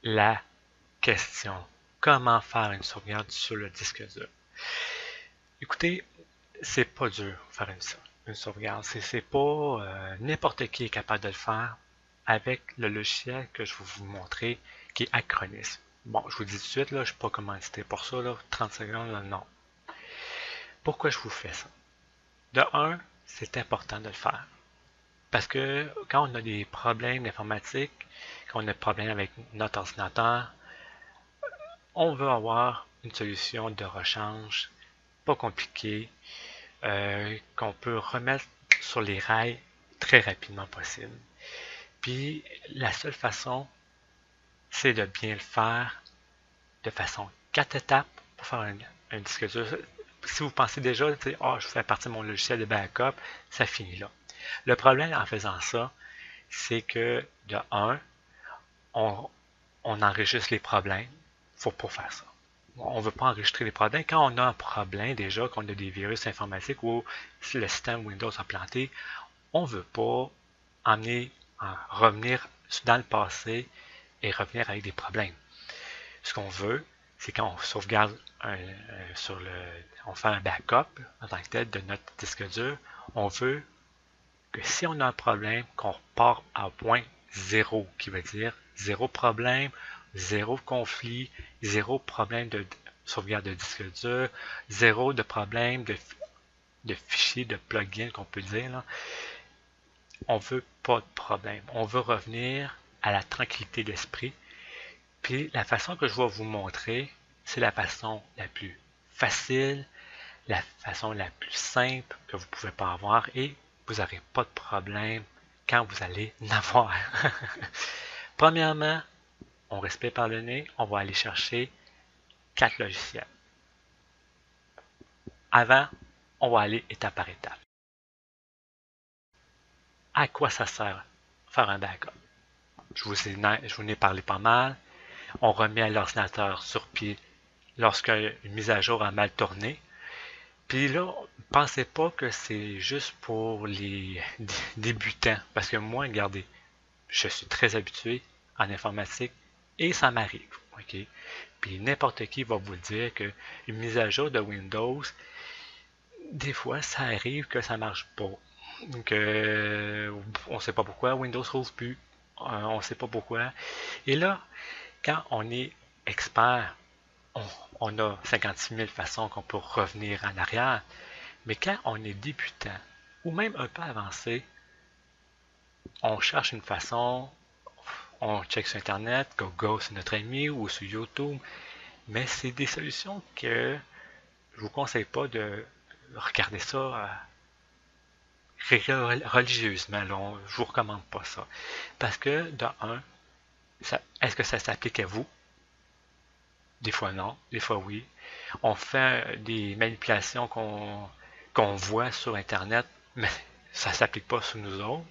la question. Comment faire une sauvegarde sur le disque dur? Écoutez, c'est pas dur de faire une sauvegarde. C'est pas n'importe qui est capable de le faire avec le logiciel que je vais vous montrer qui est Acronis. Bon, je vous dis tout de suite, là, je ne suis pas commandité pour ça, là, 30 secondes, là, non. Pourquoi je vous fais ça? De un, c'est important de le faire. Parce que quand on a des problèmes d'informatique, quand on a des problèmes avec notre ordinateur, on veut avoir une solution de rechange pas compliquée, qu'on peut remettre sur les rails très rapidement possible. Puis la seule façon, c'est de bien le faire de façon 4 étapes pour faire un disque dur. Si vous pensez déjà, je fais partie de mon logiciel de backup, ça finit là. Le problème en faisant ça, c'est que de un, on enregistre les problèmes. Il faut pas faire ça. On ne veut pas enregistrer les problèmes. Quand on a un problème déjà, qu'on a des virus informatiques ou le système Windows a planté, on ne veut pas revenir dans le passé et revenir avec des problèmes. Ce qu'on veut, c'est quand on sauvegarde on fait un backup en tant que tel de notre disque dur, on veut que si on a un problème, qu'on repart à point zéro, qui veut dire zéro problème, zéro conflit, zéro problème de sauvegarde de disque dur, zéro de problème de fichiers, de plugins qu'on peut dire. Là. On veut pas de problème. On veut revenir à la tranquillité d'esprit. Puis la façon que je vais vous montrer, c'est la façon la plus facile, la façon la plus simple que vous pouvez pas avoir et vous n'aurez pas de problème quand vous allez en avoir. Premièrement, on respire par le nez, on va aller chercher 4 logiciels. Avant, on va aller étape par étape. À quoi ça sert faire un backup? Je vous en ai parlé pas mal. On remet l'ordinateur sur pied lorsqu'une mise à jour a mal tourné. Puis là, pensez pas que c'est juste pour les débutants. Parce que moi, regardez, je suis très habitué en informatique et ça m'arrive. OK? Puis n'importe qui va vous dire qu'une mise à jour de Windows, des fois, ça arrive que ça marche pas. On ne sait pas pourquoi, Windows ne roule plus. On ne sait pas pourquoi. Et là, quand on est expert, on a 56 000 façons qu'on peut revenir en arrière. Mais quand on est débutant, ou même un peu avancé, on cherche une façon, on check sur Internet, Google c'est notre ami, ou sur YouTube, mais c'est des solutions que je vous conseille pas de regarder ça religieusement. Là, je vous recommande pas ça. Parce que, de un, est-ce que ça s'applique à vous? Des fois non, des fois oui. On fait des manipulations qu'on voit sur Internet, mais ça ne s'applique pas sur nous autres,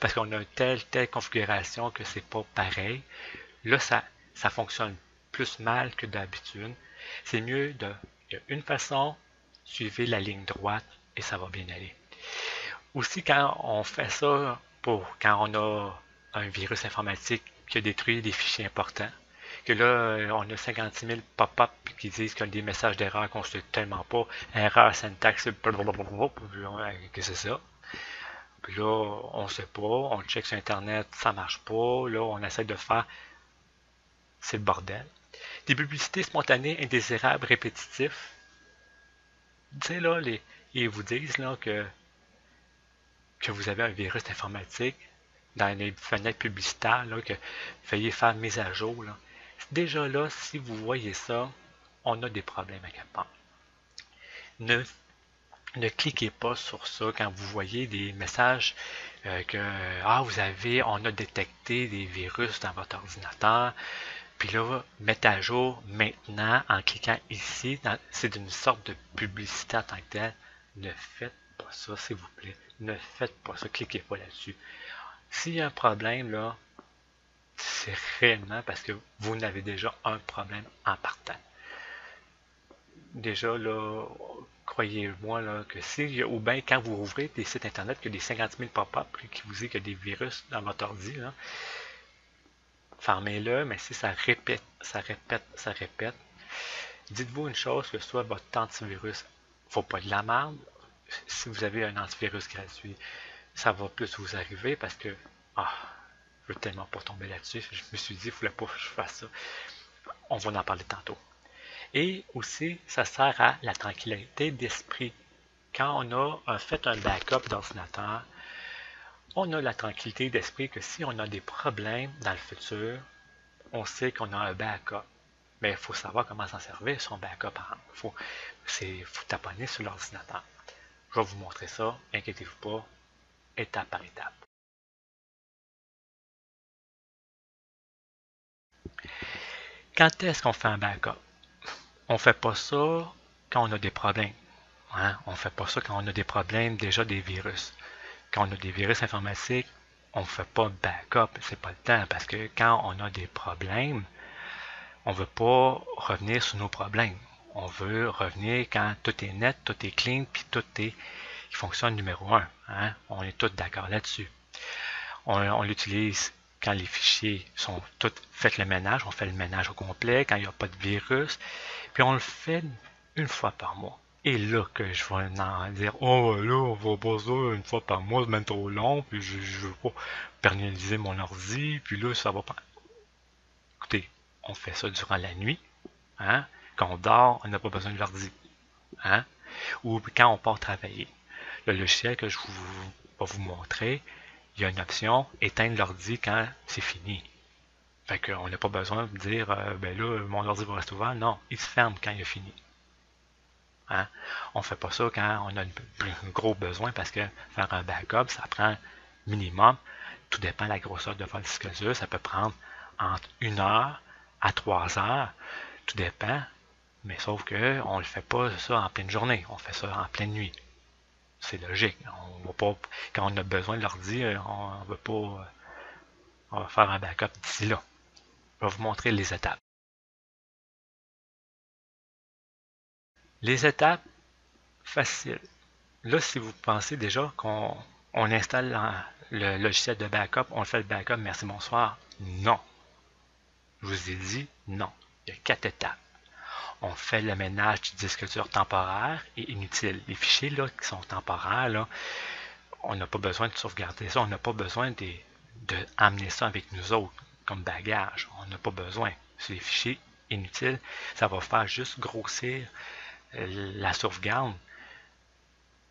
parce qu'on a telle configuration que c'est pas pareil. Là, ça fonctionne plus mal que d'habitude. C'est mieux il y a une façon, suivez la ligne droite et ça va bien aller. Aussi, quand on fait ça quand on a un virus informatique qui a détruit des fichiers importants, que là, on a 56 000 pop-up qui disent qu'il y a des messages d'erreur qu'on ne sait tellement pas, erreur syntaxe, que c'est ça. Puis là, on ne sait pas, on check sur Internet, ça marche pas, là, on essaie de faire, c'est le bordel. Des publicités spontanées, indésirables, répétitifs. Tu sais, là, ils vous disent là, que vous avez un virus informatique dans les fenêtres publicitaires, là, que veuillez faire mise à jour. Là. Déjà là, si vous voyez ça, on a des problèmes à quelque part. Ne cliquez pas sur ça quand vous voyez des messages on a détecté des virus dans votre ordinateur. Puis là, mettez à jour maintenant en cliquant ici. C'est une sorte de publicité en tant que telle. Ne faites pas ça, s'il vous plaît. Ne faites pas ça. Cliquez pas là-dessus. S'il y a un problème, là, c'est réellement parce que vous n'avez déjà un problème en partant. Déjà, là, croyez-moi là, que ou bien quand vous ouvrez des sites internet, qu'il y a des 50 000 pop-up qui vous disent qu'il y a des virus dans votre ordi, là, fermez-le, mais si ça répète, dites-vous une chose, que soit votre antivirus ne faut pas de la merde. Si vous avez un antivirus gratuit, ça va plus vous arriver parce que je veux tellement pas tomber là-dessus. Je me suis dit, il ne fallait pas que je fasse ça. On va en parler tantôt. Et aussi, ça sert à la tranquillité d'esprit. Quand on a fait un backup d'ordinateur, on a la tranquillité d'esprit que si on a des problèmes dans le futur, on sait qu'on a un backup. Mais il faut savoir comment s'en servir, son backup. Il faut taponner sur l'ordinateur. Je vais vous montrer ça, inquiétez-vous pas, étape par étape. Quand est-ce qu'on fait un backup? On ne fait pas ça quand on a des problèmes. On ne fait pas ça quand on a des problèmes, déjà des virus. Quand on a des virus informatiques, on ne fait pas de backup, c'est pas le temps, parce que quand on a des problèmes, on ne veut pas revenir sur nos problèmes. On veut revenir quand tout est net, tout est clean, puis tout est qui fonctionne numéro 1. On est tous d'accord là-dessus. On l'utilise quand les fichiers sont tous fait le ménage, on fait le ménage au complet, quand il n'y a pas de virus, puis on le fait une fois par mois. Et là que je vais en dire, oh là, on va pas ça une fois par mois, c'est même trop long, puis je veux pas personnaliser mon ordi, puis là, ça va pas. Écoutez, on fait ça durant la nuit, quand on dort, on n'a pas besoin de l'ordi, ou quand on part travailler. Le logiciel que je vais vous montrer, il y a une option éteindre l'ordi quand c'est fini. Fait qu'on n'a pas besoin de dire ben là, mon ordi va rester ouvert. Non, il se ferme quand il est fini. On ne fait pas ça quand on a un gros besoin parce que faire un backup, ça prend minimum, tout dépend de la grosseur de votre disque dur, ça peut prendre entre 1 heure à 3 heures, tout dépend, mais sauf que on ne le fait pas ça en pleine journée, on fait ça en pleine nuit. C'est logique. On va pas, quand on a besoin de l'ordi, on ne veut pas on va faire un backup d'ici là. Je vais vous montrer les étapes. Les étapes, faciles. Là, si vous pensez déjà qu'on installe le logiciel de backup, on fait le backup, merci, bonsoir. Non. Je vous ai dit non. Il y a 4 étapes. On fait le ménage du disque dur temporaire et inutile. Les fichiers là, qui sont temporaires, là, on n'a pas besoin de sauvegarder ça. On n'a pas besoin d'amener ça avec nous autres comme bagage. On n'a pas besoin. C'est des fichiers inutiles. Ça va faire juste grossir la sauvegarde.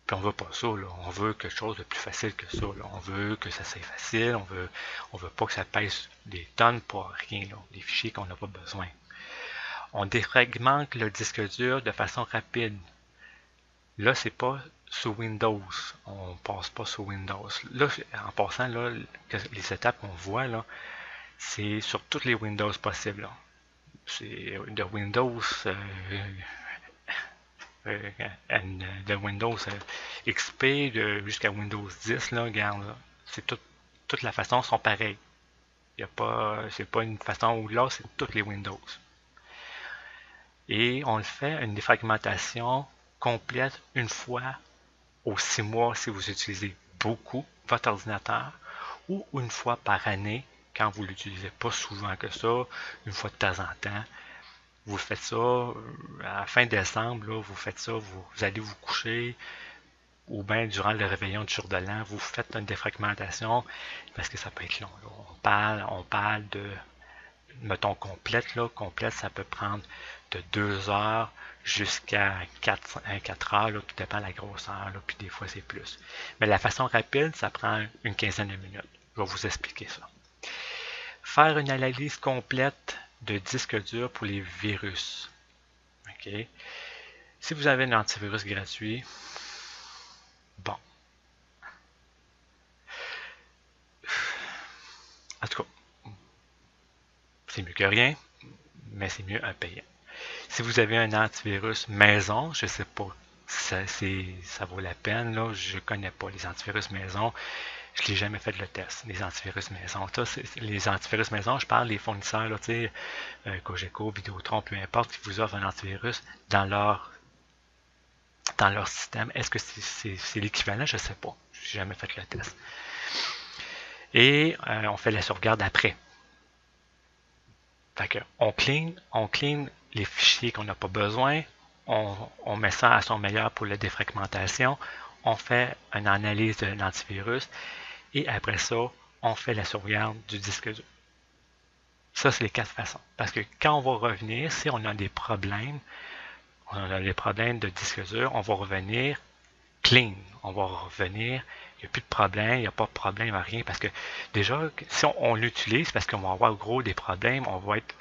Puis on veut pas ça, là. On veut quelque chose de plus facile que ça. Là. On veut que ça soit facile. On veut pas que ça pèse des tonnes pour rien. Là. Des fichiers qu'on n'a pas besoin. On défragmente le disque dur de façon rapide. Là, c'est pas sous Windows. On passe pas sous Windows. Là, en passant, là, les étapes qu'on voit, là, c'est sur toutes les Windows possibles. C'est de Windows de Windows XP jusqu'à Windows 10, là, regarde, là, c'est toutes les façons sont pareilles. Il y a pas, c'est pas une façon ou l'autre, c'est toutes les Windows. Et on le fait une défragmentation complète une fois aux 6 mois si vous utilisez beaucoup votre ordinateur ou une fois par année quand vous ne l'utilisez pas souvent que ça, une fois de temps en temps. Vous faites ça à la fin décembre, là, vous faites ça, vous allez vous coucher ou bien durant le réveillon du jour de l'an, vous faites une défragmentation parce que ça peut être long. Là. On parle de, mettons, complète. Là. Complète, ça peut prendre de 2 heures jusqu'à 4 heures, là, tout dépend de la grosseur, là, puis des fois c'est plus. Mais la façon rapide, ça prend une quinzaine de minutes. Je vais vous expliquer ça. Faire une analyse complète de disque dur pour les virus. OK? Si vous avez un antivirus gratuit, bon. En tout cas, c'est mieux que rien, mais c'est mieux un payant. Si vous avez un antivirus maison, je ne sais pas si ça vaut la peine, là, je ne connais pas les antivirus maison. Je n'ai jamais fait le test, les antivirus maison. Les antivirus maison, je parle des fournisseurs, là, Cogeco, Vidéotron, peu importe, qui vous offrent un antivirus dans leur système. Est-ce que c'est l'équivalent? Je ne sais pas. Je n'ai jamais fait le test. Et on fait la sauvegarde après. Fait que on clean les fichiers qu'on n'a pas besoin, on met ça à son meilleur pour la défragmentation, on fait une analyse de l'antivirus et après ça, on fait la sauvegarde du disque dur. Ça, c'est les 4 façons. Parce que quand on va revenir, si on a des problèmes de disque dur, on va revenir clean. On va revenir, il n'y a plus de problème, il n'y a pas de problème à rien. Parce que déjà, si on l'utilise, parce qu'on va avoir gros des problèmes, on va être.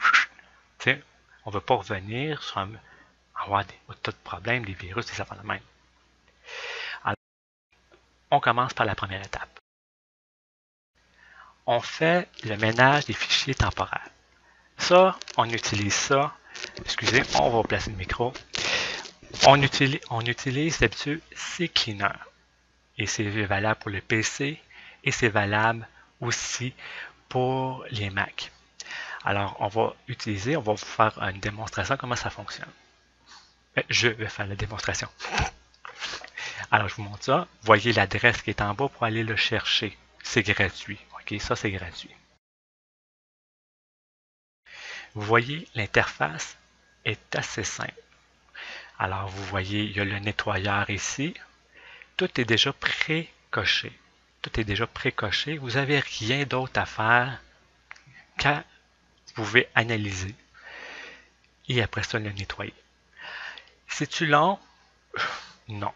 On ne veut pas revenir sur avoir des tas de problèmes, des virus, des affaires de même. Alors, on commence par la première étape. On fait le ménage des fichiers temporaires. Ça, on utilise ça. Excusez, on va placer le micro. On utilise d'habitude CCleaner. Et c'est valable pour le PC et c'est valable aussi pour les Mac. Alors, on va vous faire une démonstration comment ça fonctionne. Je vais faire la démonstration. Alors, je vous montre ça. Voyez l'adresse qui est en bas pour aller le chercher. C'est gratuit. OK, ça, c'est gratuit. Vous voyez, l'interface est assez simple. Alors, vous voyez, il y a le nettoyeur ici. Tout est déjà pré-coché. Tout est déjà pré-coché. Vous n'avez rien d'autre à faire qu'à vous pouvez analyser et après ça le nettoyer. C'est-tu long? Non.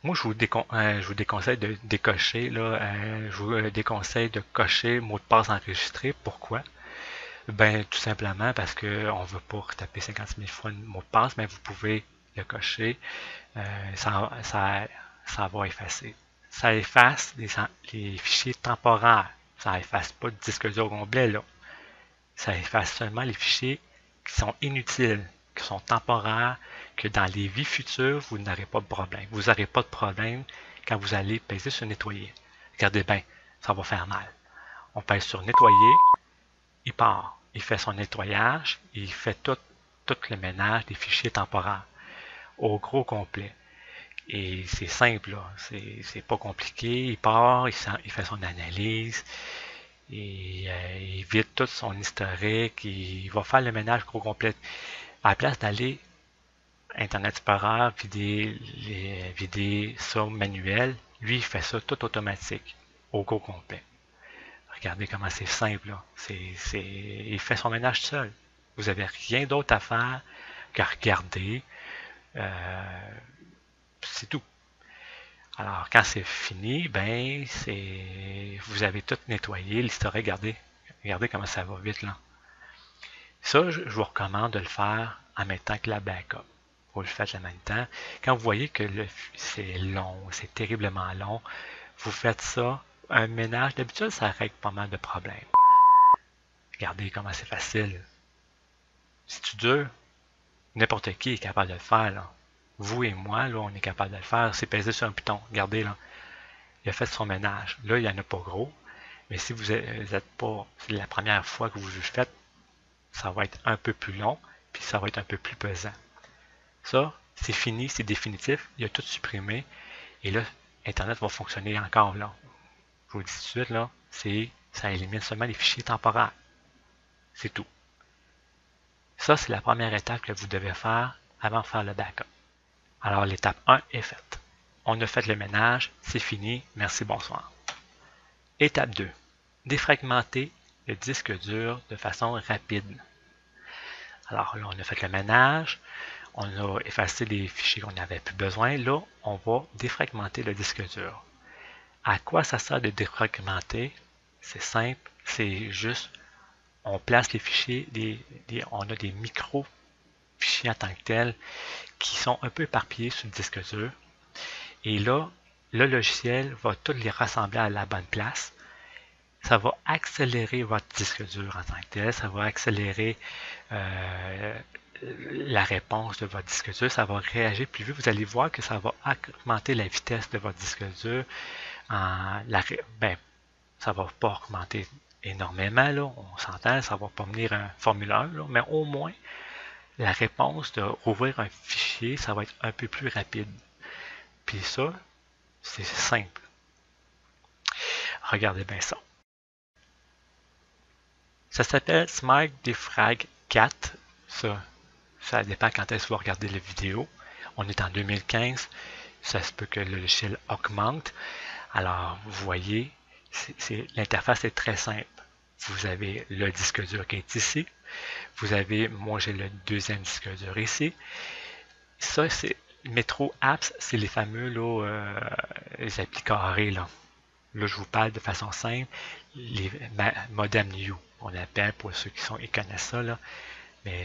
Moi, je vous déconseille de décocher. Je vous déconseille de cocher mot de passe enregistré. Pourquoi? Ben, tout simplement parce qu'on ne veut pas retaper 50 000 fois le mot de passe, mais vous pouvez le cocher. Ça va effacer. Ça efface les fichiers temporaires. Ça efface pas le disque dur complet, là. Ça efface seulement les fichiers qui sont inutiles, qui sont temporaires, que dans les vies futures, vous n'aurez pas de problème. Vous n'aurez pas de problème quand vous allez peser sur nettoyer. Regardez bien, ça va faire mal. On pèse sur nettoyer, il part. Il fait son nettoyage, il fait tout le ménage des fichiers temporaires au gros complet. Et c'est simple, là. C'est pas compliqué. Il part, il fait son analyse, et il vide tout son historique, il va faire le ménage gros complet. À la place d'aller Internet Explorer, vider ça manuel, lui il fait ça tout automatique, au gros complet. Regardez comment c'est simple, là. Il fait son ménage seul. Vous n'avez rien d'autre à faire qu'à regarder. C'est tout. Alors, quand c'est fini, ben, vous avez tout nettoyé, l'historique, regardez comment ça va vite, là. Ça, je vous recommande de le faire en même temps que la backup. Vous le faites en même temps. Quand vous voyez que c'est long, c'est terriblement long, vous faites ça, un ménage. D'habitude, ça règle pas mal de problèmes. Regardez comment c'est facile. C'est-tu dur? N'importe qui est capable de le faire, là. Vous et moi, là, on est capable de le faire. C'est pesé sur un piton. Regardez, là. Il a fait son ménage. Là, il n'y en a pas gros. Mais si vous n'êtes pas, c'est la première fois que vous le faites, ça va être un peu plus long, puis ça va être un peu plus pesant. Ça, c'est fini, c'est définitif. Il a tout supprimé. Et là, Internet va fonctionner encore là. Je vous le dis tout de suite, là, ça élimine seulement les fichiers temporaires. C'est tout. Ça, c'est la première étape que vous devez faire avant de faire le backup. Alors, l'étape 1 est faite. On a fait le ménage, c'est fini, merci, bonsoir. Étape 2. Défragmenter le disque dur de façon rapide. Alors là, on a fait le ménage, on a effacé les fichiers qu'on n'avait plus besoin. Là, on va défragmenter le disque dur. À quoi ça sert de défragmenter? C'est simple, c'est juste, on place les fichiers, on a des micro-fichiers en tant que tels qui sont un peu éparpillés sur le disque dur. Et là, le logiciel va tous les rassembler à la bonne place. Ça va accélérer votre disque dur en tant que tel. Ça va accélérer la réponse de votre disque dur. Ça va réagir plus vite. Vous allez voir que ça va augmenter la vitesse de votre disque dur. Ça ne va pas augmenter énormément, là, on s'entend, ça ne va pas venir un formulaire, là, mais au moins, la réponse de rouvrir un fichier, ça va être un peu plus rapide. Puis ça, c'est simple. Regardez bien ça. Ça s'appelle Smart Defrag 4. Ça dépend quand est-ce que vous regardez la vidéo. On est en 2015. Ça se peut que le logiciel augmente. Alors, vous voyez, l'interface est très simple. Vous avez le disque dur qui est ici. Vous avez, moi j'ai le deuxième disque dur ici. Ça, c'est Metro Apps, c'est les fameux là, les applis carrés. Là, je vous parle de façon simple. Les modem new, on appelle pour ceux qui connaissent ça. Là. Mais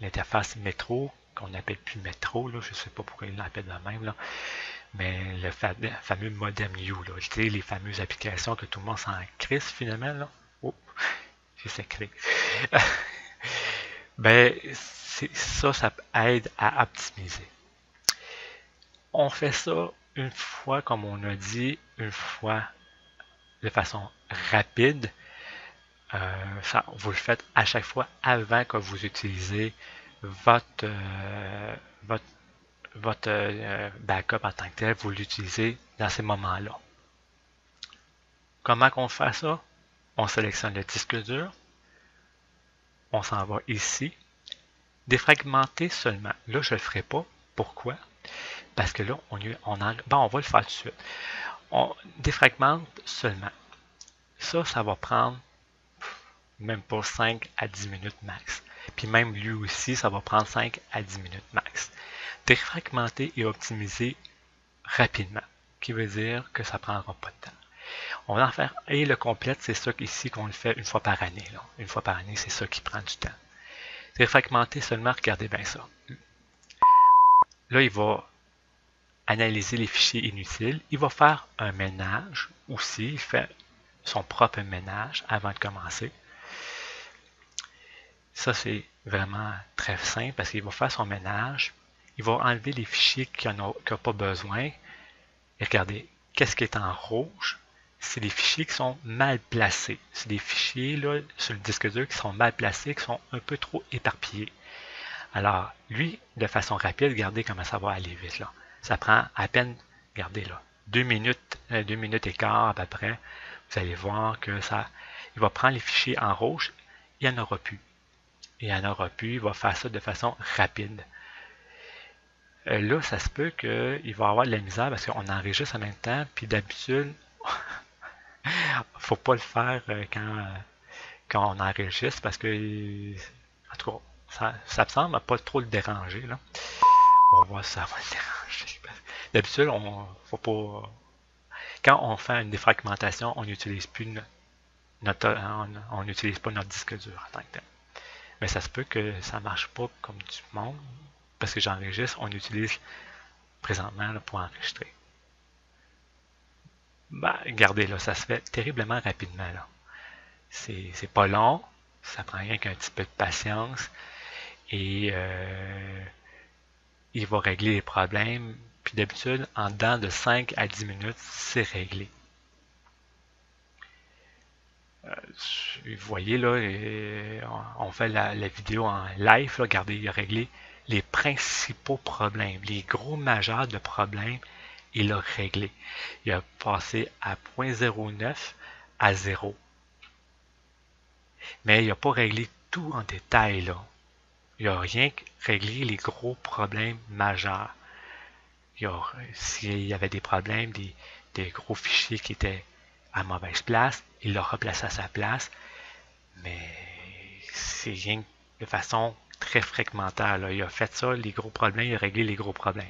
l'interface Metro, qu'on n'appelle plus Metro, là, je ne sais pas pourquoi ils l'appellent de même. Là. Mais le fameux modem new, là, les fameuses applications que tout le monde s'en crisse finalement. Là. Oh, j'ai sacré. Ben, ça aide à optimiser. On fait ça une fois, comme on a dit, une fois de façon rapide. Vous le faites à chaque fois avant que vous utilisez votre backup en tant que tel. Vous l'utilisez dans ces moments-là. Comment qu'on fait ça? On sélectionne le disque dur. On s'en va ici. Défragmenter seulement. Là, je ne le ferai pas. Pourquoi? Parce que là, on va le faire tout de suite. On défragmente seulement. Ça va prendre même pas 5 à 10 minutes max. Puis même lui aussi, ça va prendre 5 à 10 minutes max. Défragmenter et optimiser rapidement, qui veut dire que ça ne prendra pas de temps. On va en faire, et le complète, c'est ça ici qu'on le fait une fois par année. Là. Une fois par année, c'est ça qui prend du temps. Défragmenter seulement, regardez bien ça. Là, il va analyser les fichiers inutiles. Il va faire un ménage aussi. Il fait son propre ménage avant de commencer. Ça, c'est vraiment très simple parce qu'il va faire son ménage. Il va enlever les fichiers qu'il n'a pas besoin. Et regardez, qu'est-ce qui est en rouge? C'est des fichiers qui sont mal placés. C'est des fichiers là, sur le disque dur qui sont mal placés, qui sont un peu trop éparpillés. Alors, lui, de façon rapide, regardez comment ça va aller vite. Là. Ça prend à peine, regardez là, 2 minutes et quart à peu près. Vous allez voir que il va prendre les fichiers en rouge, il n'y en aura plus. Il n'y en aura plus, il va faire ça de façon rapide. Là, ça se peut qu'il va avoir de la misère parce qu'on enregistre en même temps, puis d'habitude, faut pas le faire quand on enregistre parce que, en tout cas, ça me semble pas trop le déranger. Là. On va voir si ça va le déranger. D'habitude, faut pas. Quand on fait une défragmentation, on n'utilise plus on n'utilise pas notre disque dur en tant que tel. Mais ça se peut que ça ne marche pas comme du monde parce que j'enregistre, on utilise présentement là, pour enregistrer. Ben, regardez, là, ça se fait terriblement rapidement. Là. C'est pas long, ça prend rien qu'un petit peu de patience et il va régler les problèmes. Puis d'habitude, en dedans de 5 à 10 minutes, c'est réglé. Vous voyez là, on fait la vidéo en live. Là, regardez, il a réglé les principaux problèmes, les gros majeurs de problèmes, il a réglé. Il a passé à 0.09 à 0. Mais il n'a pas réglé tout en détail. Là. Il n'a rien réglé les gros problèmes majeurs. S'il y avait des problèmes, des gros fichiers qui étaient à mauvaise place, il l'a replacé à sa place. Mais c'est rien de façon très fragmentaire. Là. Il a fait ça, les gros problèmes, il a réglé les gros problèmes.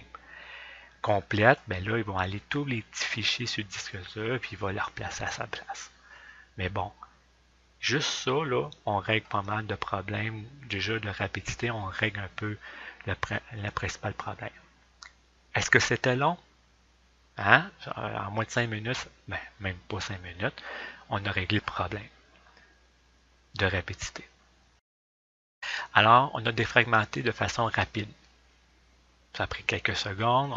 Complète, ben là, ils vont aller tous les petits fichiers sur le disque dur, puis il va les replacer à sa place. Mais bon, juste ça, là, on règle pas mal de problèmes. Déjà, de rapidité, on règle un peu le principal problème. Est-ce que c'était long? Hein? En moins de 5 minutes, ben, même pas 5 minutes, on a réglé le problème de rapidité. Alors, on a défragmenté de façon rapide. Ça a pris quelques secondes,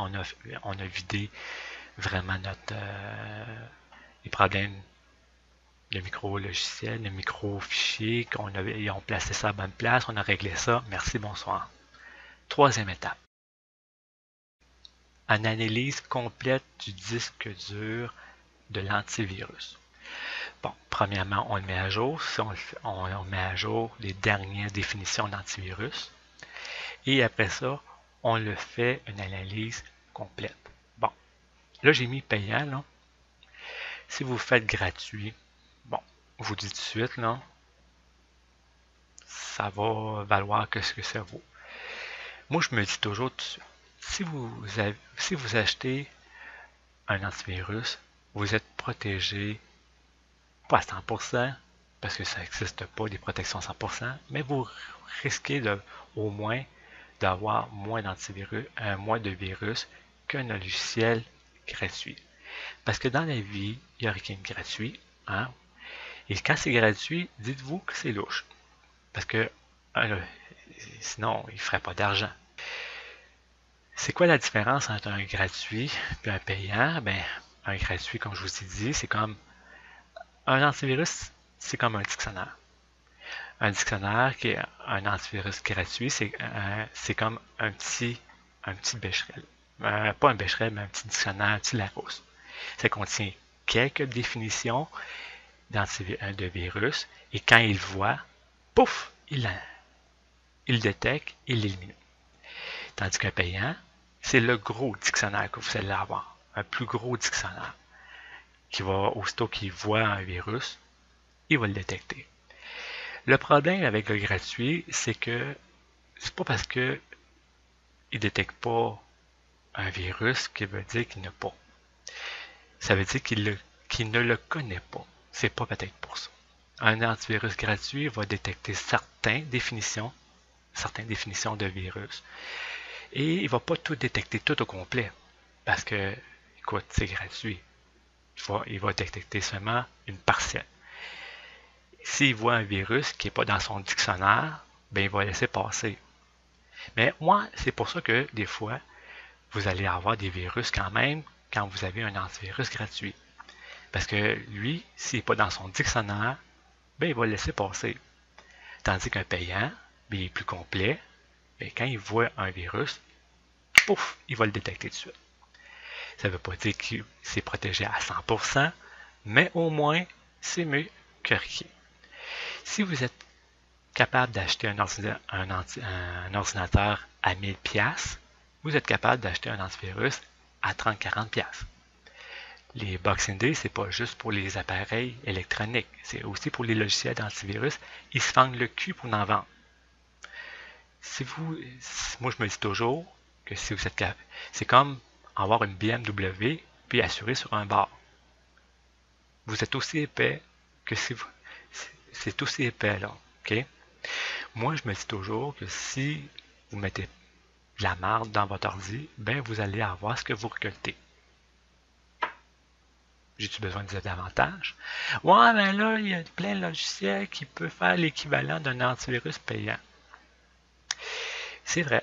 on a vidé vraiment les problèmes de micro-logiciel, de micro-fichiers, ils ont placé ça à la bonne place, on a réglé ça, merci, bonsoir. Troisième étape. Une analyse complète du disque dur de l'antivirus. Bon, premièrement, on le met à jour. Si on met à jour les dernières définitions d'antivirus. Et après ça, on le fait une analyse complète. Bon, là j'ai mis payant, là. Si vous faites gratuit, bon, je vous dis tout de suite, là, ça va valoir que ce que ça vaut. Moi, je me dis toujours tout de suite, si vous achetez un antivirus, vous êtes protégé, pas à 100%, parce que ça n'existe pas des protections à 100%, mais vous risquez au moins d'avoir moins de virus qu'un logiciel gratuit. Parce que dans la vie, il n'y a rien de gratuit. Hein? Et quand c'est gratuit, dites-vous que c'est louche. Parce que sinon, il ne ferait pas d'argent. C'est quoi la différence entre un gratuit et un payant? Ben, un gratuit, comme je vous ai dit, c'est comme un antivirus, c'est comme un dictionnaire. Un dictionnaire qui est un antivirus gratuit, c'est comme un petit Becherel. Pas un Becherel, mais un petit dictionnaire, un petit Larousse. Ça contient quelques définitions de virus et quand il voit, pouf, il détecte, il l'élimine. Tandis qu'un payant, c'est le gros dictionnaire que vous allez avoir. Un plus gros dictionnaire qui va, aussitôt qu'il voit un virus, il va le détecter. Le problème avec le gratuit, c'est que c'est pas parce que il détecte pas un virus qui veut dire qu'il n'a pas. Ça veut dire qu'il ne le connaît pas. C'est pas peut-être pour ça. Un antivirus gratuit va détecter certaines définitions de virus. Et il ne va pas tout détecter tout au complet. Parce que, écoute, c'est gratuit. Il va détecter seulement une parcelle. S'il voit un virus qui n'est pas dans son dictionnaire, ben il va laisser passer. Mais moi, c'est pour ça que des fois, vous allez avoir des virus quand même quand vous avez un antivirus gratuit. Parce que lui, s'il n'est pas dans son dictionnaire, ben il va le laisser passer. Tandis qu'un payant, ben, il est plus complet. Ben, quand il voit un virus, pouf, il va le détecter tout de suite. Ça ne veut pas dire que c'est protégé à 100%, mais au moins, c'est mieux que rien. Si vous êtes capable d'acheter un ordinateur à 1000$, vous êtes capable d'acheter un antivirus à 30-40$. Les Boxing Day, c'est pas juste pour les appareils électroniques, c'est aussi pour les logiciels d'antivirus. Ils se fendent le cul pour en vendre. Moi je me dis toujours que si vous êtes capable, c'est comme avoir une BMW puis assurer sur un bar. Vous êtes aussi épais que si vous, c'est aussi épais là, ok? Moi je me dis toujours que si vous mettez de la marde dans votre ordi, ben vous allez avoir ce que vous récoltez. J'ai-tu besoin de dire davantage? Ouais, mais là, il y a plein de logiciels qui peuvent faire l'équivalent d'un antivirus payant. C'est vrai,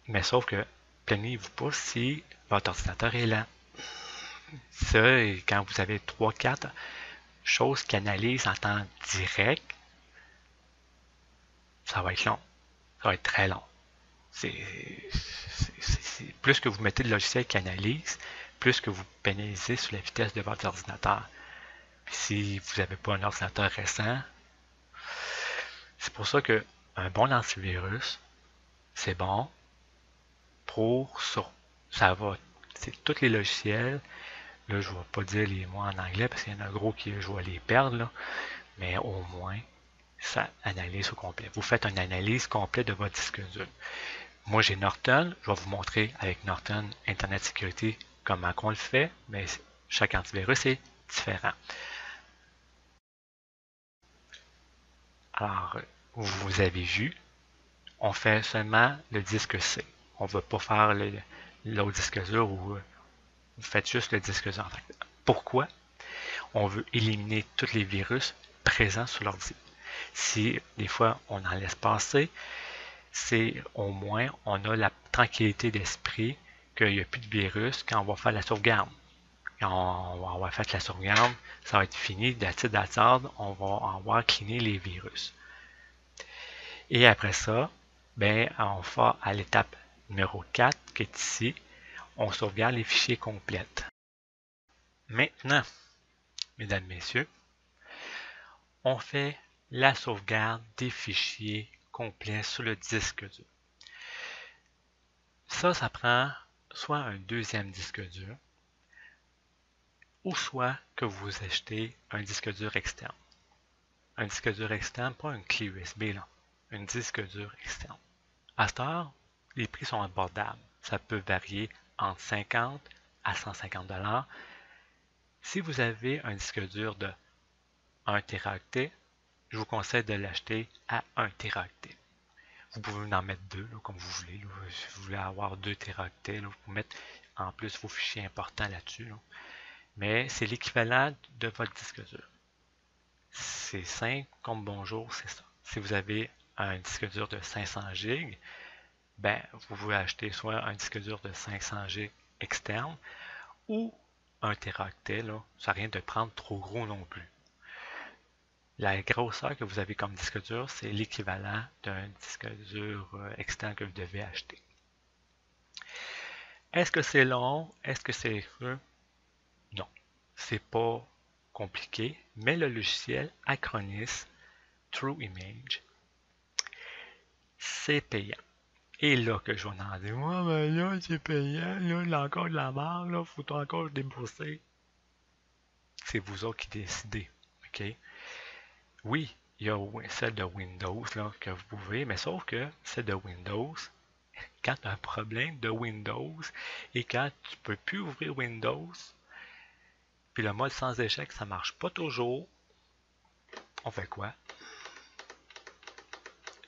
mais sauf que plaignez-vous pas si votre ordinateur est lent. Ça, quand vous avez 3-4 choses qui analysent en temps direct, ça va être long. Ça va être très long. Plus que vous mettez de logiciels qui analysent, plus que vous pénalisez sur la vitesse de votre ordinateur. Puis si vous n'avez pas un ordinateur récent, c'est pour ça que un bon antivirus, c'est bon pour ça. Ça va. C'est tous les logiciels. Là, je ne vais pas dire les mots en anglais parce qu'il y en a un gros qui je vais les perdre. Là. Mais au moins, ça analyse au complet. Vous faites une analyse complète de votre disque dur. Moi, j'ai Norton. Je vais vous montrer avec Norton Internet Security comment on le fait. Mais chaque antivirus est différent. Alors, vous avez vu, on fait seulement le disque C. On ne veut pas faire l'autre disque dur où vous faites juste le disque dur. Pourquoi? On veut éliminer tous les virus présents sur l'ordi. Si des fois on en laisse passer, c'est au moins on a la tranquillité d'esprit qu'il n'y a plus de virus quand on va faire la sauvegarde. Quand on va faire la sauvegarde, ça va être fini, d'attendre, on va avoir cleané les virus. Et après ça, ben, on va à l'étape numéro 4, qui est ici. On sauvegarde les fichiers complets. Maintenant, mesdames, messieurs, on fait la sauvegarde des fichiers complets sur le disque dur. Ça prend soit un deuxième disque dur, ou soit que vous achetez un disque dur externe. Un disque dur externe, pas une clé USB, là. Un disque dur externe. À cette heure, les prix sont abordables. Ça peut varier entre 50 à 150 $. Si vous avez un disque dur de 1 Teraoctet, je vous conseille de l'acheter à 1 Teraoctet. Vous pouvez en mettre deux, là, comme vous voulez. Là. Si vous voulez avoir 2 Teraoctets, là, vous pouvez mettre en plus vos fichiers importants là-dessus. Là. Mais c'est l'équivalent de votre disque dur. C'est simple comme bonjour, c'est ça. Si vous avez un disque dur de 500 GB, ben, vous pouvez acheter soit un disque dur de 500 GB externe ou un Teraoctet. Là. Ça n'a rien de prendre trop gros non plus. La grosseur que vous avez comme disque dur, c'est l'équivalent d'un disque dur externe que vous devez acheter. Est-ce que c'est long? Est-ce que c'est creux? Non. C'est pas compliqué, mais le logiciel Acronis TrueImage, c'est payant. Et là que je vais en dire, ouais, ben là, c'est payant, là, il y a encore de la marge, là, faut encore débourser. C'est vous autres qui décidez. OK? Oui, il y a celle de Windows là, que vous pouvez, mais sauf que celle de Windows, quand tu as un problème de Windows et quand tu ne peux plus ouvrir Windows, puis le mode sans échec, ça ne marche pas toujours, on fait quoi?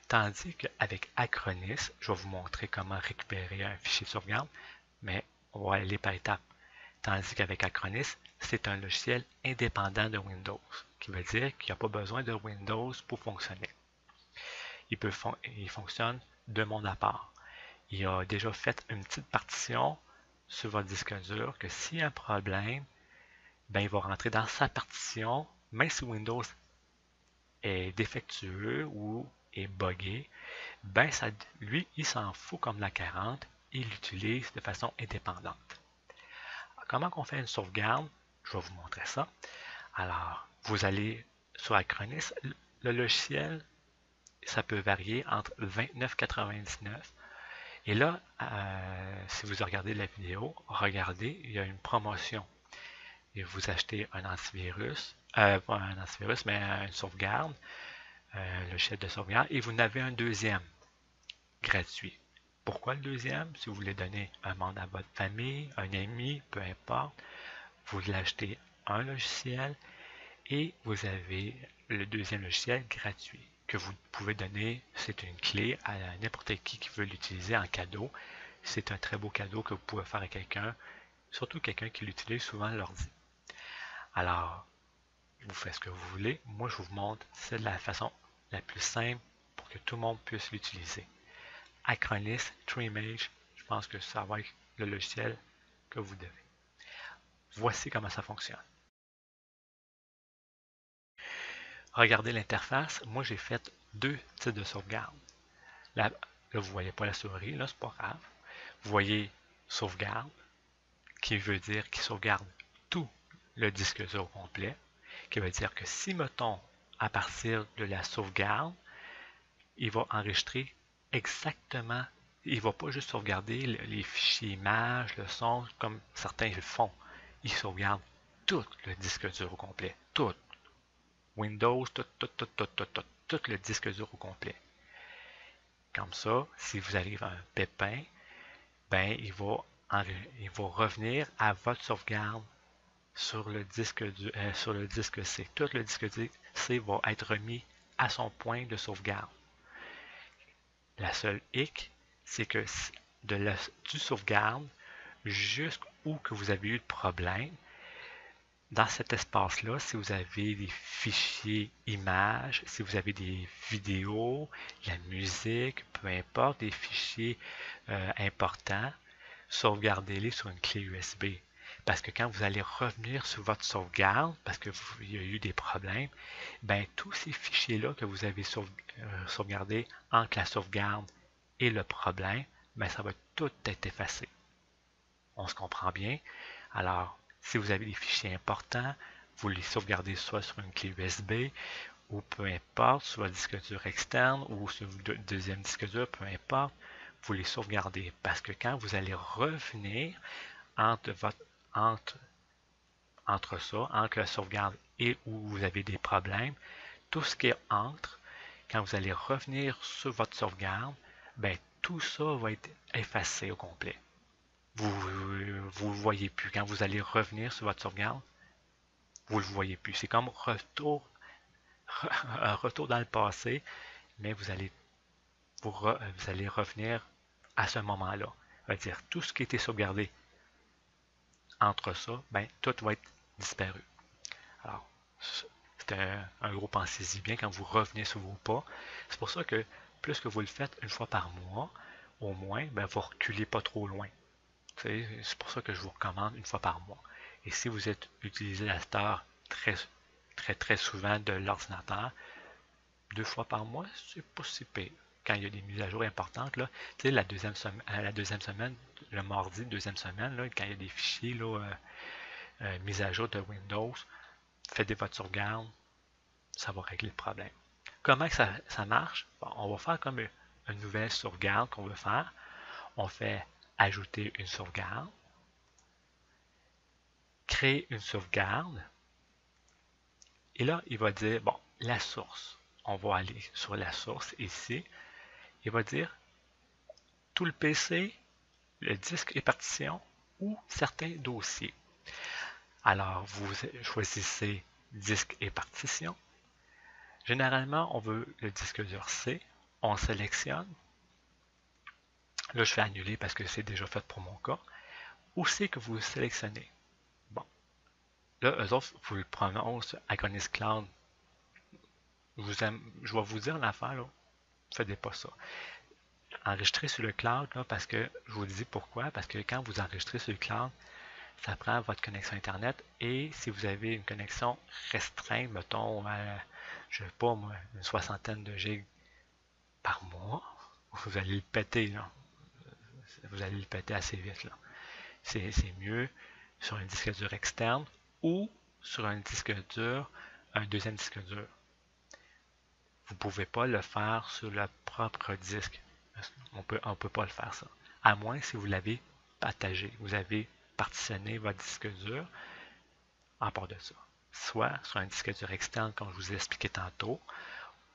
Tandis qu'avec Acronis, je vais vous montrer comment récupérer un fichier de sauvegarde, mais on va aller par étapes. Tandis qu'avec Acronis, c'est un logiciel indépendant de Windows, qui veut dire qu'il n'y a pas besoin de Windows pour fonctionner. Il fonctionne de monde à part. Il a déjà fait une petite partition sur votre disque dur que s'il y a un problème, ben, il va rentrer dans sa partition, même si Windows est défectueux ou est buggé, ben ça, lui, il s'en fout comme la 40, il l'utilise de façon indépendante. Comment on fait une sauvegarde? Je vais vous montrer ça. Alors, vous allez sur Acronis, le logiciel, ça peut varier entre 29,99 et là, si vous regardez la vidéo, regardez, il y a une promotion. Et vous achetez un antivirus, pas un antivirus, mais une sauvegarde, le chef de sauvegarde, et vous en avez un deuxième gratuit. Pourquoi le deuxième? Si vous voulez donner un membre à votre famille, un ami, peu importe, vous l'achetez un logiciel et vous avez le deuxième logiciel gratuit que vous pouvez donner. C'est une clé à n'importe qui veut l'utiliser en cadeau. C'est un très beau cadeau que vous pouvez faire à quelqu'un, surtout quelqu'un qui l'utilise souvent l'ordi. Alors, vous faites ce que vous voulez. Moi, je vous montre, c'est la façon la plus simple pour que tout le monde puisse l'utiliser. Acronis TrueImage, je pense que ça va être le logiciel que vous devez. Voici comment ça fonctionne. Regardez l'interface. Moi, j'ai fait deux types de sauvegarde. Là, vous ne voyez pas la souris, là, c'est pas grave. Vous voyez sauvegarde, qui veut dire qu'il sauvegarde tout le disque dur complet, qui veut dire que si, mettons, à partir de la sauvegarde, il va enregistrer exactement, il ne va pas juste sauvegarder les fichiers images, le son, comme certains le font. Il sauvegarde tout le disque dur au complet, tout. Windows, tout le disque dur au complet. Comme ça, si vous arrive un pépin, ben, il va revenir à votre sauvegarde sur le disque C. Tout le disque C va être remis à son point de sauvegarde. La seule hic, c'est que du sauvegarde jusqu'où que vous avez eu de problème, dans cet espace-là, si vous avez des fichiers images, si vous avez des vidéos, la musique, peu importe, des fichiers importants, sauvegardez-les sur une clé USB. Parce que quand vous allez revenir sur votre sauvegarde, parce qu'il y a eu des problèmes, ben tous ces fichiers-là que vous avez sauvegardés entre la sauvegarde et le problème, ben ça va tout être effacé. On se comprend bien? Alors, si vous avez des fichiers importants, vous les sauvegardez soit sur une clé USB ou peu importe, sur votre disque dur externe ou sur le deuxième disque dur, peu importe, vous les sauvegardez. Parce que quand vous allez revenir entre, entre ça, entre la sauvegarde et où vous avez des problèmes, tout ce qui est entre, quand vous allez revenir sur votre sauvegarde, ben, tout ça va être effacé au complet. Vous ne le voyez plus. Quand vous allez revenir sur votre sauvegarde, vous ne le voyez plus. C'est comme un retour dans le passé, mais vous allez revenir à ce moment-là. Ça veut dire tout ce qui était sauvegardé entre ça, ben, tout va être disparu. Alors, c'est un gros pensez-y bien quand vous revenez sur vos pas. C'est pour ça que plus que vous le faites une fois par mois, au moins, ben, vous ne reculez pas trop loin. C'est pour ça que je vous recommande une fois par mois. Et si vous êtes utilisateur très souvent de l'ordinateur, 2 fois par mois, c'est pas si pire. Quand il y a des mises à jour importantes, là, la deuxième semaine, le mardi, deuxième semaine, là, quand il y a des fichiers là, mis à jour de Windows, faites votre sauvegarde, ça va régler le problème. Comment que ça marche? Bon, on va faire comme une nouvelle sauvegarde qu'on veut faire. On fait ajouter une sauvegarde, créer une sauvegarde, et là, il va dire, bon, la source. On va aller sur la source ici. Il va dire tout le PC, le disque et partition ou certains dossiers. Alors, vous choisissez disque et partition. Généralement, on veut le disque dur C. On sélectionne. Là, je fais annuler parce que c'est déjà fait pour mon cas. Où c'est que vous sélectionnez? Bon. Là, eux autres, vous le prononcez Iconis Cloud. Je vais vous dire l'affaire, là. Faites pas ça. Enregistrez sur le cloud, là, parce que je vous dis pourquoi. Parce que quand vous enregistrez sur le cloud, ça prend votre connexion Internet. Et si vous avez une connexion restreinte, mettons, je ne sais pas moi, une soixantaine de gigs par mois, vous allez le péter, là. Vous allez le péter assez vite, là. C'est mieux sur un disque dur externe ou sur un disque dur, un deuxième disque dur. Vous ne pouvez pas le faire sur le propre disque. On peut pas le faire ça. À moins si vous l'avez partagé. Vous avez partitionné votre disque dur à part de ça. Soit sur un disque dur externe, comme je vous ai expliqué tantôt,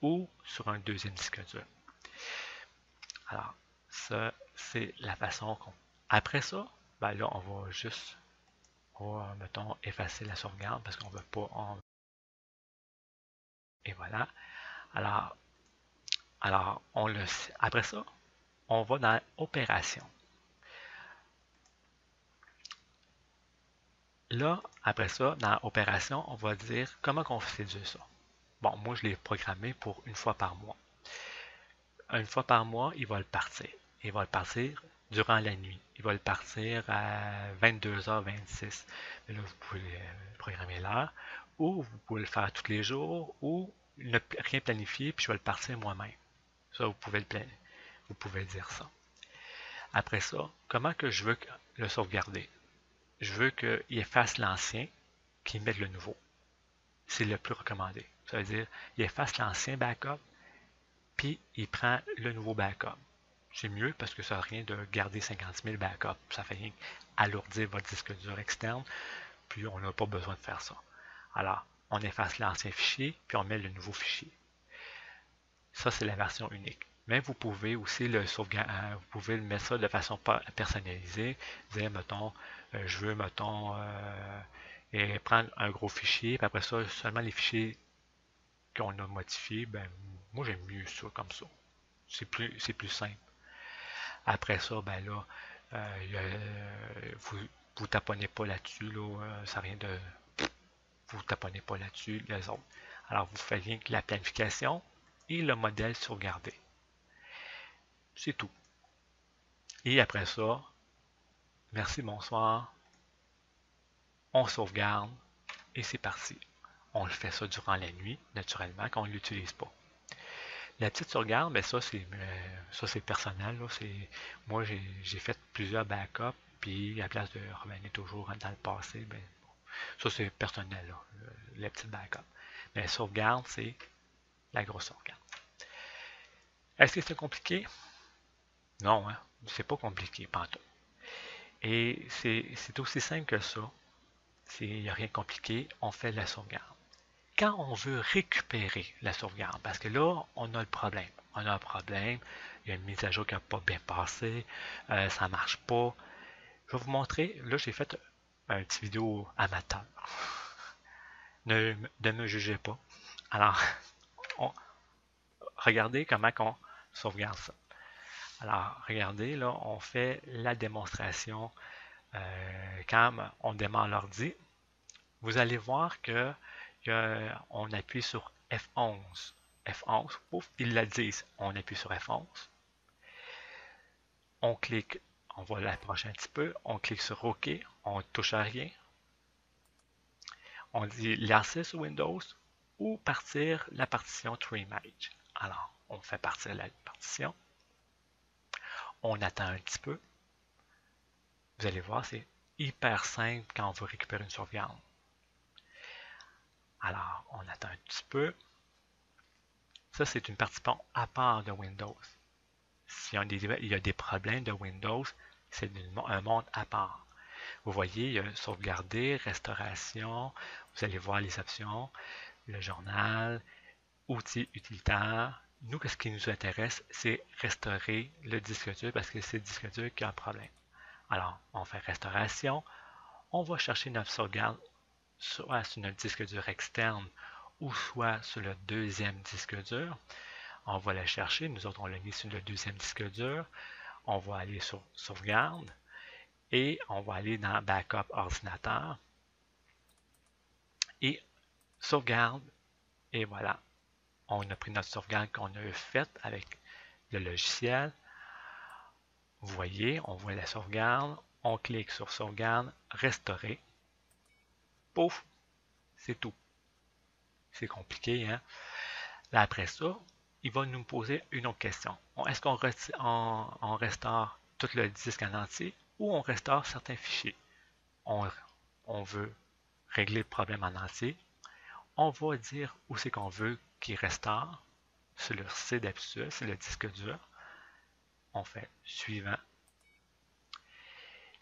ou sur un deuxième disque dur. Alors, ça, c'est la façon qu'on... Après ça, ben là, on va juste, mettons, effacer la sauvegarde parce qu'on ne veut pas... Et voilà. Alors après ça, on va dans Opération. Là, après ça, dans Opération, on va dire comment on fait ça. Bon, moi, je l'ai programmé pour une fois par mois. Une fois par mois, il va le partir. Il va le partir durant la nuit. Il va le partir à 22h26. Là, vous pouvez programmer l'heure. Ou vous pouvez le faire tous les jours. Ou ne rien planifier, puis je vais le partir moi-même. Ça, vous pouvez vous pouvez dire ça. Après ça, comment que je veux le sauvegarder? Je veux qu'il efface l'ancien, qu'il mette le nouveau. C'est le plus recommandé. Ça veut dire, il efface l'ancien backup, puis il prend le nouveau backup. C'est mieux parce que ça n'a rien de garder 50 000 backups. Ça fait rien alourdir votre disque dur externe, puis on n'a pas besoin de faire ça. Alors, on efface l'ancien fichier, puis on met le nouveau fichier. Ça, c'est la version unique. Mais vous pouvez aussi le sauvegarder, vous pouvez le mettre ça de façon personnalisée. Dire, mettons, je veux, mettons, et prendre un gros fichier, puis après ça, seulement les fichiers qu'on a modifiés, ben, moi j'aime mieux ça comme ça. C'est plus simple. Après ça, ben là, vous taponnez pas là-dessus, là, ça rien de. Vous taponnez pas là-dessus, les autres. Alors, vous faites rien que la planification et le modèle sauvegardé. C'est tout. Et après ça, merci, bonsoir. On sauvegarde et c'est parti. On le fait ça durant la nuit, naturellement, quand on ne l'utilise pas. La petite sauvegarde, ben ça c'est personnel. Là, moi j'ai fait plusieurs backups, puis à la place de revenir toujours dans le passé, ben ça c'est personnel, là, la petite backup. Mais la sauvegarde, c'est la grosse sauvegarde. Est-ce que c'est compliqué? Non, hein? C'est pas compliqué, pantoute. Et c'est aussi simple que ça. Il n'y a rien de compliqué, on fait la sauvegarde. Quand on veut récupérer la sauvegarde, parce que là, on a le problème. On a un problème, il y a une mise à jour qui n'a pas bien passé, ça ne marche pas. Je vais vous montrer, là j'ai fait une petite vidéo amateur. Ne me jugez pas. Alors, on, regardez comment on sauvegarde ça. Alors, regardez, là, on fait la démonstration quand on démarre l'ordi. Vous allez voir que on appuie sur F11. F11, pouf, ils la disent. On appuie sur F11. On clique, on va l'approcher un petit peu. On clique sur OK. On ne touche à rien. On dit lancer sur Windows ou partir la partition TreeMage. Alors, on fait partir la partition. On attend un petit peu. Vous allez voir, c'est hyper simple quand on veut récupérer une sauvegarde. Alors, on attend un petit peu. Ça, c'est une partition à part de Windows. S'il y a des problèmes de Windows, c'est un monde à part. Vous voyez, il y a sauvegarder, restauration, vous allez voir les options, le journal, outils utilitaires. Nous, ce qui nous intéresse, c'est restaurer le disque dur parce que c'est le disque dur qui a un problème. Alors, on fait restauration, on va chercher notre sauvegarde soit sur notre disque dur externe ou soit sur le deuxième disque dur. On va la chercher, nous autres on l'a mis sur le deuxième disque dur. On va aller sur sauvegarde et on va aller dans backup ordinateur et sauvegarde. Et voilà, on a pris notre sauvegarde qu'on a faite avec le logiciel. Vous voyez, on voit la sauvegarde, on clique sur sauvegarde, restaurer. Pouf, c'est tout. C'est compliqué, hein? Là, après ça, il va nous poser une autre question. Est-ce qu'on restaure tout le disque en entier ou on restaure certains fichiers? On veut régler le problème en entier. On va dire où c'est qu'on veut qu'il restaure. Sur le C d'habitude, c'est le disque dur. On fait suivant.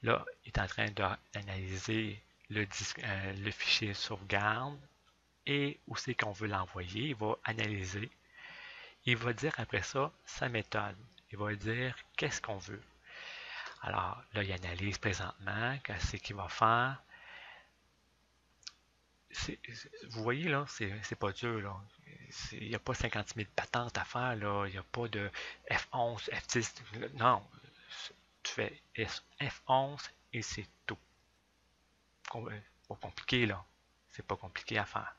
Là, il est en train d'analyser le fichier sauvegarde et où c'est qu'on veut l'envoyer. Il va analyser. Il va dire après ça sa méthode. Il va dire qu'est-ce qu'on veut. Alors là, il analyse présentement qu'est-ce qu'il va faire. Vous voyez là, c'est pas dur là. Il n'y a pas 50 000 patentes à faire là. Il n'y a pas de F11, F10. Non, tu fais F11 et c'est tout. Pas compliqué là. C'est pas compliqué à faire.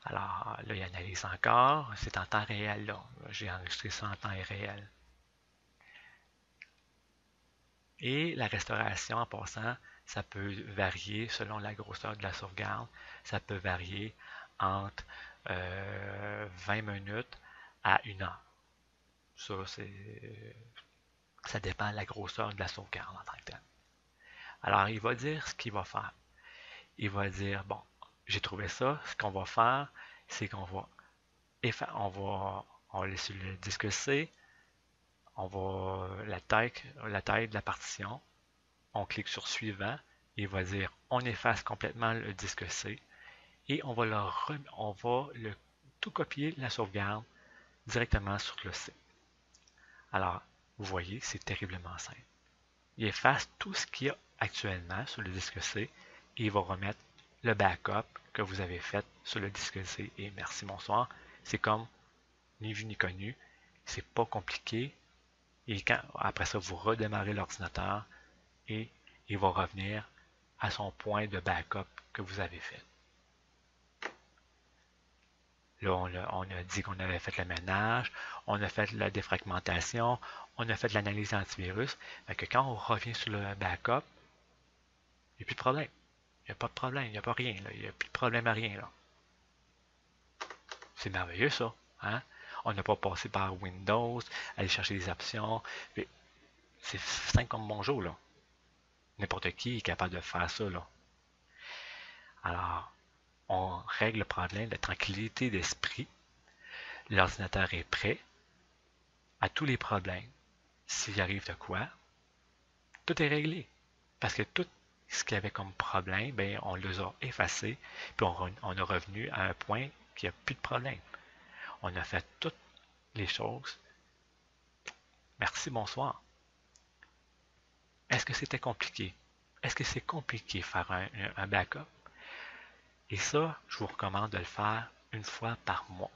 Alors là, il analyse encore. C'est en temps réel là. J'ai enregistré ça en temps réel. Et la restauration, en passant, ça peut varier selon la grosseur de la sauvegarde. Ça peut varier entre 20 minutes à 1 heure. Ça dépend de la grosseur de la sauvegarde en tant que tel. Alors, il va dire ce qu'il va faire. Il va dire, bon, j'ai trouvé ça. Ce qu'on va faire, c'est qu'on va aller sur le disque C. On va la taille de la partition. On clique sur suivant. Il va dire on efface complètement le disque C et on va tout copier la sauvegarde directement sur le C. Alors, vous voyez, c'est terriblement simple. Il efface tout ce qu'il y a actuellement sur le disque C et il va remettre le backup que vous avez fait sur le disque C et merci, bonsoir. C'est comme ni vu ni connu. C'est pas compliqué. Et après ça, vous redémarrez l'ordinateur et il va revenir à son point de backup que vous avez fait. Là, on a dit qu'on avait fait le ménage, on a fait la défragmentation, on a fait l'analyse antivirus. Fait que quand on revient sur le backup, il n'y a plus de problème. Il n'y a pas de problème, il n'y a pas rien. Là. Il n'y a plus de problème à rien. Là. C'est merveilleux ça. Hein? On n'a pas passé par Windows, aller chercher des options. C'est simple comme bonjour. Là. N'importe qui est capable de faire ça. Là. Alors, on règle le problème de tranquillité d'esprit. L'ordinateur est prêt à tous les problèmes. S'il arrive de quoi, tout est réglé. Parce que tout ce qu'il y avait comme problème, ben, on les a effacés, puis on est revenu à un point qu'il n'y a plus de problème. On a fait toutes les choses. Merci, bonsoir. Est-ce que c'était compliqué? Est-ce que c'est compliqué de faire un backup? Et ça, je vous recommande de le faire une fois par mois,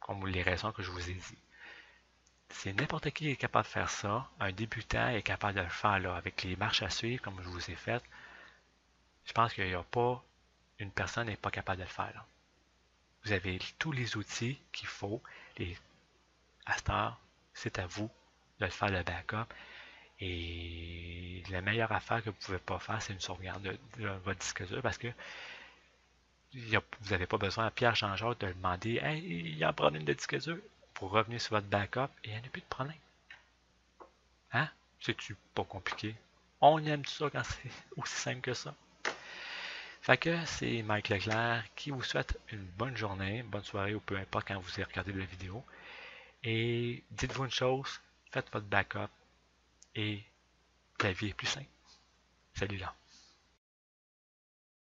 comme les raisons que je vous ai dit. C'est n'importe qui est capable de faire ça. Un débutant est capable de le faire là, avec les marches à suivre, comme je vous ai fait. Je pense qu'il n'y a pas une personne n'est pas capable de le faire. Là. Vous avez tous les outils qu'il faut. À cette heure, c'est à vous de le faire le backup. Et la meilleure affaire que vous ne pouvez pas faire, c'est une sauvegarde de votre disque dur parce que vous n'avez pas besoin à Pierre Jean-Jacques de demander hey, il y a un problème de disque dur pour revenir sur votre backup et il n'y en a plus de problème. Hein? C'est-tu pas compliqué? On aime ça quand c'est aussi simple que ça. Fait que c'est Mike Leclerc qui vous souhaite une bonne journée, bonne soirée ou peu importe quand vous avez regardé la vidéo. Et dites-vous une chose, faites votre backup et la vie est plus simple. Salut là.